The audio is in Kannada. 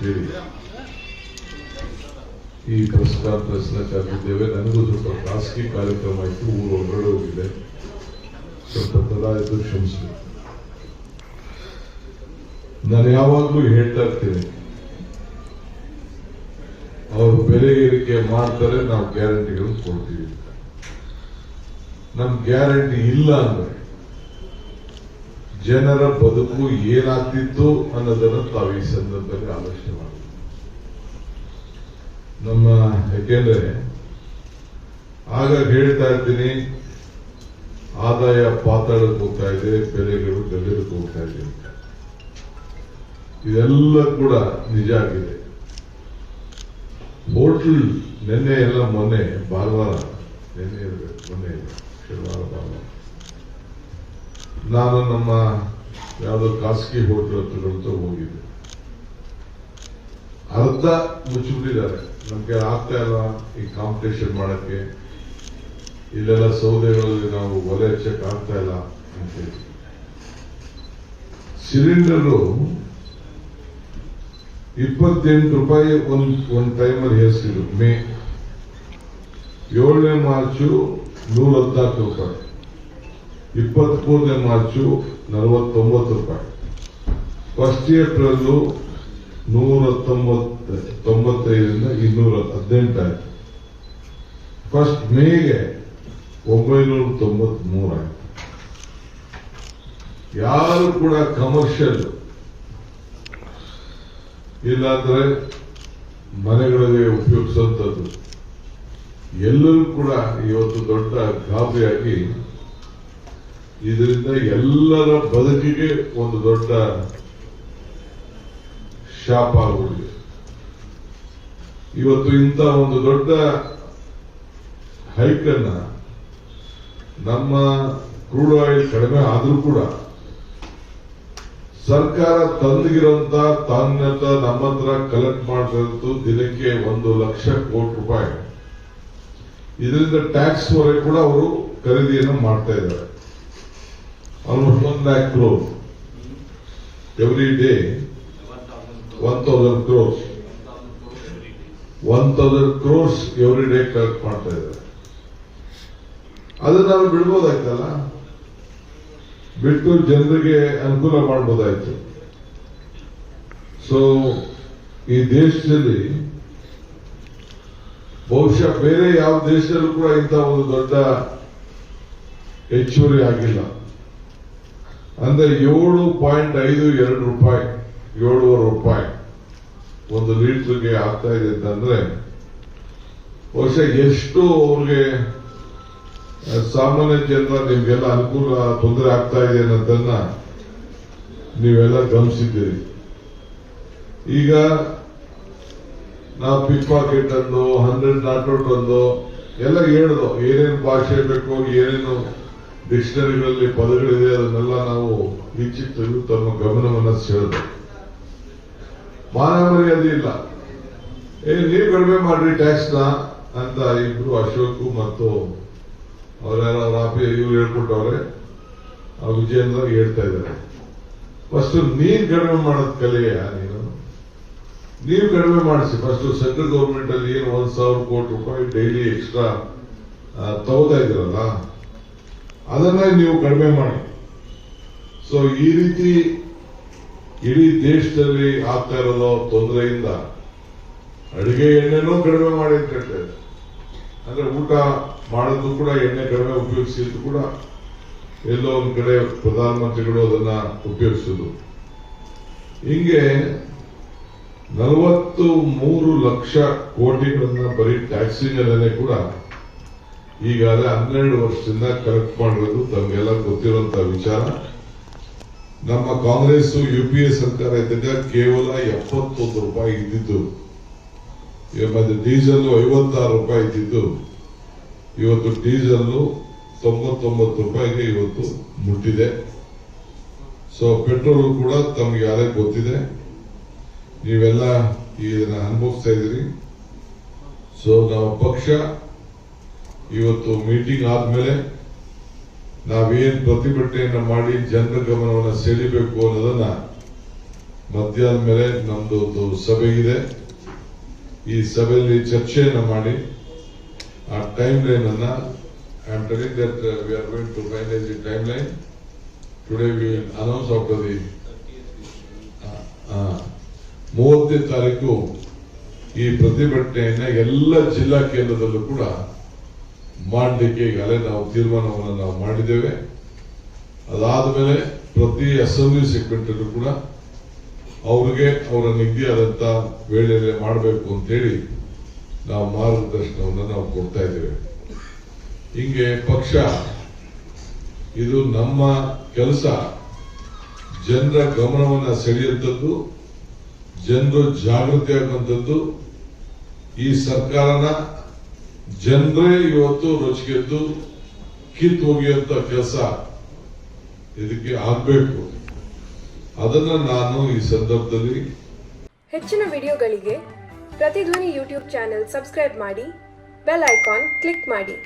ಅಂತೇಳಿ ಈ ಪ್ರೆಸ್ ಕಾನ್ಫರೆನ್ಸ್ ಕರೆದಿದ್ದೇವೆ. ನನಗೂ ಸ್ವಲ್ಪ ಖಾಸಗಿ ಕಾರ್ಯಕ್ರಮ ಇತ್ತು, ಊರು ಹೊರಗಡೆ ಹೋಗಿದೆ, ಸ್ವಲ್ಪ ತಡಾಯಿತು, ಕ್ಷಮಿಸಬೇಕು. ನಾನು ಯಾವಾಗಲೂ ಹೇಳ್ತಾ ಇರ್ತೀನಿ, ಅವರು ಬೆಲೆ ಏರಿಕೆ ಮಾಡ್ತಾರೆ, ನಾವು ಗ್ಯಾರಂಟಿಗಳು ಕೊಡ್ತೀವಿ. ನಮ್ ಗ್ಯಾರಂಟಿ ಇಲ್ಲ ಅಂದ್ರೆ ಜನರ ಬದುಕು ಏನಾಗ್ತಿತ್ತು ಅನ್ನೋದನ್ನು ತಾವು ಈ ಸಂದರ್ಭದಲ್ಲಿ ಆಲೋಚನೆ ಮಾಡಿ. ಯಾಕೆಂದ್ರೆ ಆಗ ಹೇಳ್ತಾ ಇರ್ತೀನಿ, ಆದಾಯ ಪಾತಾಳಕ್ಕೆ ಹೋಗ್ತಾ ಇದೆ, ಬೆಲೆಗಳು ಗಗನಕ್ಕೆ ಹೋಗ್ತಾ ಇದೆ ಅಂತ. ಇದೆಲ್ಲ ಕೂಡ ನಿಜ ಆಗಿದೆ. ಹೋಟೆಲ್ ನಿನ್ನೆ ಎಲ್ಲ ಮೊನ್ನೆ ಭಾನುವಾರ, ನಿನ್ನೆ ಇರಬೇಕು, ಮೊನ್ನೆ ಶನಿವಾರ ಭಾನುವಾರ, ನಾನು ನಮ್ಮ ಯಾವುದೋ ಖಾಸಗಿ ಹೋಟೆಲ್ ಹತ್ರಗಳಂತ ಹೋಗಿದ್ದೆ. ಅರ್ಧ ಮುಚ್ಚಿಬಿಟ್ಟಿದ್ದಾರೆ, ನಮ್ಗೆ ಆಗ್ತಾ ಇಲ್ಲ ಈ ಕಾಂಪಿಟೇಷನ್ ಮಾಡಕ್ಕೆ, ಇಲ್ಲೆಲ್ಲ ಸೌದೆಗಳಲ್ಲಿ ನಾವು ಒಲೆ ಹಚ್ಚಕ್ ಆಗ್ತಾ ಇಲ್ಲ ಅಂತ. ಸಿಲಿಂಡರು 28 ರೂಪಾಯಿ ಒಂದು ಟೈಮಲ್ಲಿ ಏರಿಸಿದ್ರು. ಮೇ 7ನೇ ಮಾರ್ಚು 114 ರೂಪಾಯಿ, 23ನೇ ಮಾರ್ಚು 49 ರೂಪಾಯಿ, 1 ಏಪ್ರಿಲ್ 195ರಿಂದ 218 ಆಯ್ತು, 1 ಮೇಗೆ 993 ಆಯ್ತು. ಯಾರು ಕೂಡ ಕಮರ್ಷಿಯಲ್ ಇಲ್ಲಾಂದ್ರೆ ಮನೆಗಳಿಗೆ ಉಪಯೋಗಿಸುವಂಥದ್ದು ಎಲ್ಲರೂ ಕೂಡ ಇವತ್ತು ದೊಡ್ಡ ಗಾಬರಿಯಾಗಿ ಇದರಿಂದ ಎಲ್ಲರ ಬದುಕಿಗೆ ಒಂದು ದೊಡ್ಡ ಶಾಪ ಆಗುವುದು. ಇವತ್ತು ಇಂಥ ಒಂದು ದೊಡ್ಡ ಹೈಕನ್ನ ನಮ್ಮ ಕ್ರೂಡ್ ಆಯಿಲ್ ಕಡಿಮೆ ಆದ್ರೂ ಕೂಡ ಸರ್ಕಾರ ತಂದಿಗಿರುವಂತ ತಾನ್ಯತ ನಮ್ಮ ಹತ್ರ ಕಲೆಕ್ಟ್ ಮಾಡಿರೋದು ದಿನಕ್ಕೆ 1 ಲಕ್ಷ ಕೋಟಿ ರೂಪಾಯಿ. ಇದರಿಂದ ಟ್ಯಾಕ್ಸ್ ವರೆಗೆ ಕೂಡ ಅವರು ಖರೀದಿಯನ್ನು ಮಾಡ್ತಾ ಇದ್ದಾರೆ. Almost 1 lakh crore every day, 1000 crores 1000 crores every day collect ಮಾಡ್ತಾ ಇದ್ದಾರೆ. ಅದನ್ನ ನಾವು ಬಿಡ್ಬೋದಾಯ್ತಲ್ಲ, ಬಿಟ್ಟು ಜನರಿಗೆ ಅನುಕೂಲ ಮಾಡಬಹುದಾಯ್ತು. ಸೊ ಈ ದೇಶದಲ್ಲಿ ಬಹುಶಃ ಬೇರೆ ಯಾವ ದೇಶದಲ್ಲೂ ಕೂಡ ಇಂಥ ಒಂದು ದೊಡ್ಡ ಹೆಚ್ಚುವರಿ ಆಗಿಲ್ಲ. ಅಂದ್ರೆ 7.52 ರೂಪಾಯಿ, 7.5 ರೂಪಾಯಿ ಒಂದು ಲೀಟರ್ಗೆ ಆಗ್ತಾ ಇದೆ ಅಂತಂದ್ರೆ ಬಹುಶಃ ಎಷ್ಟು ಅವ್ರಿಗೆ ಸಾಮಾನ್ಯ ಜನರ ನಿಮ್ಗೆಲ್ಲ ಅನುಕೂಲ ತೊಂದರೆ ಆಗ್ತಾ ಇದೆ ಅನ್ನೋದನ್ನ ನೀವೆಲ್ಲ ಗಮನಿಸಿದ್ದೀರಿ. ಈಗ ನಾವು ಪಿಕ್ ಪಾಕೆಟ್ ಅಂದು 100 ನಾಟ್ ಔಟ್ ಅಂದು ಎಲ್ಲ ಹೇಳ್ದು, ಏನೇನು ಭಾಷೆ ಬೇಕು, ಏನೇನು ಡಿಕ್ಷನರಿಗಳಲ್ಲಿ ಪದಗಳಿದೆ ಅದನ್ನೆಲ್ಲ ನಾವು ವೀಕ್ಷಿಸಿದ್ದು ತಮ್ಮ ಗಮನವನ್ನ ಸೆಳೆದು. ಮಾನ ಮರ್ಯಾದೆ ಇಲ್ಲ, ನೀವು ಕಡಿಮೆ ಮಾಡ್ರಿ ಟ್ಯಾಕ್ಸ್ ನ ಅಂತ ಇಬ್ರು ಅಶೋಕ್ ಮತ್ತು ಅವರೆಲ್ಲ ಇವ್ರು ಹೇಳ್ಕೊಟ್ಟವ್ರೆ, ವಿಜಯೇಂದ್ರ ಹೇಳ್ತಾ ಇದ್ದಾರೆ. ಫಸ್ಟ್ ನೀನ್ ಕಡಿಮೆ ಮಾಡೋದ್ ಕಲೆಯ, ನೀವು ಕಡಿಮೆ ಮಾಡಿಸಿ. ಫಸ್ಟ್ ಸೆಂಟ್ರಲ್ ಗೌರ್ಮೆಂಟ್ ಅಲ್ಲಿ ಏನು 1000 ಕೋಟಿ ರೂಪಾಯಿ ಡೈಲಿ ಎಕ್ಸ್ಟ್ರಾ ತಗೋತಾ ಇದ್ದೀರಲ್ಲ, ಅದನ್ನ ನೀವು ಕಡಿಮೆ ಮಾಡಿ. ಸೊ ಈ ರೀತಿ ಇಡೀ ದೇಶದಲ್ಲಿ ಆಗ್ತಾ ಇರೋದು ತೊಂದರೆಯಿಂದ ಅಡಿಗೆ ಎಣ್ಣೆನೂ ಕಡಿಮೆ ಮಾಡಿ ಅಂತ ಹೇಳ್ತಾರೆ. ಅಂದ್ರೆ ಊಟ ಮಾಡೋದು ಕೂಡ ಎಣ್ಣೆ ಕಡಿಮೆ ಉಪಯೋಗಿಸಿದ್ದು ಕೂಡ ಎಲ್ಲೋ ಒಂದ್ ಕಡೆ ಪ್ರಧಾನಮಂತ್ರಿಗಳು ಅದನ್ನ ಉಪಯೋಗಿಸುದು. ಹಿಂಗೆ 43 ಲಕ್ಷ ಕೋಟಿಗಳನ್ನ ಬರೀ ಟ್ಯಾಕ್ಸಿಂಗ್ ಅಲ್ಲೇ ಕೂಡ ಈಗಾಗಲೇ 12 ವರ್ಷದಿಂದ ಕಲೆಕ್ಟ್ ಮಾಡಿರೋದು ತಮಗೆಲ್ಲ ಗೊತ್ತಿರುವಂತಹ ವಿಚಾರ. ನಮ್ಮ ಕಾಂಗ್ರೆಸ್ UPA ಸರ್ಕಾರ ಇದ್ದಾಗ ಕೇವಲ 71 ರೂಪಾಯಿ ಇದ್ದಿದ್ದು, ಮತ್ತೆ ಡೀಸೆಲ್ 56 ರೂಪಾಯಿ ಇದ್ದಿದ್ದು, ಇವತ್ತು ಡೀಸೆಲ್ 99 ರೂಪಾಯಿಗೆ ಇವತ್ತು ಮುಟ್ಟಿದೆ. ಸೊ ಪೆಟ್ರೋಲ್ ಕೂಡ ತಮ್ಗೆ ಯಾರೇ ಗೊತ್ತಿದೆ, ನೀವೆಲ್ಲ ಇದನ್ನ ಅನುಭವಿಸ್ತಾ ಇದ್ದೀರಿ. ಸೊ ನಮ್ಮ ಪಕ್ಷ ಇವತ್ತು ಮೀಟಿಂಗ್ ಆದ್ಮೇಲೆ ನಾವೇನ್ ಪ್ರತಿಭಟನೆಯನ್ನ ಮಾಡಿ ಜನರ ಗಮನವನ್ನು ಸೆಳೀಬೇಕು ಅನ್ನೋದನ್ನ ಮಧ್ಯಾಹ್ನ ಮೇಲೆ ನಮ್ದು ಒಂದು ಸಭೆ ಇದೆ. ಈ ಸಭೆಯಲ್ಲಿ ಚರ್ಚೆಯನ್ನು ಮಾಡಿ ಆ ಟೈಮ್ ಲೈನ್ ಅನ್ನ I am telling that we are going to finalise the timeline. Today we will announce after the 30ನೇ ತಾರೀಕು ಈ ಪ್ರತಿಭಟನೆಯನ್ನ ಎಲ್ಲ ಜಿಲ್ಲಾ ಕೇಂದ್ರದಲ್ಲೂ ಕೂಡ ಮಾಡಲಿಕ್ಕೆ ಈಗಾಗಲೇ ನಾವು ತೀರ್ಮಾನವನ್ನು ನಾವು ಮಾಡಿದ್ದೇವೆ. ಅದಾದ ಮೇಲೆ ಪ್ರತಿ ಅಸೆಂಬ್ಲಿ ಸೆಗ್ಮೆಂಟ್ ಕೂಡ ಅವ್ರಿಗೆ ಅವರ ನಿಗದಿಯಾದಂತ ವೇಳೆಯಲ್ಲಿ ಮಾಡಬೇಕು ಅಂತೇಳಿ ನಾವು ಮಾರ್ಗದರ್ಶನವನ್ನು ನಾವು ಕೊಡ್ತಾ ಇದ್ದೇವೆ. ಹಿಂಗೆ ಪಕ್ಷ ಇದು ನಮ್ಮ ಕೆಲಸ ಜನರ ಗಮನವನ್ನು ಸೆಳೆಯುವಂಥದ್ದು, ಜನರು ಜಾಗೃತಿ ಆಗುವಂಥದ್ದು. ಈ ಸರ್ಕಾರನ ಜನರೇ ಇವತ್ತು ರೊಚ್ಚಿಗೆದ್ದು ಕಿತ್ತು ಒಗೆಯುವಂತ ಕೆಲಸ ಇದಕ್ಕೆ ಆಗಬೇಕು. ಅದನ್ನ ನಾನು ಈ ಸಂದರ್ಭದಲ್ಲಿ ಹೆಚ್ಚಿನ ವಿಡಿಯೋಗಳಿಗೆ ಪ್ರತಿಧ್ವನಿ ಯೂಟ್ಯೂಬ್ ಚಾನೆಲ್ ಸಬ್ಸ್ಕ್ರೈಬ್ ಮಾಡಿ, ಬೆಲ್ ಐಕಾನ್ ಕ್ಲಿಕ್ ಮಾಡಿ.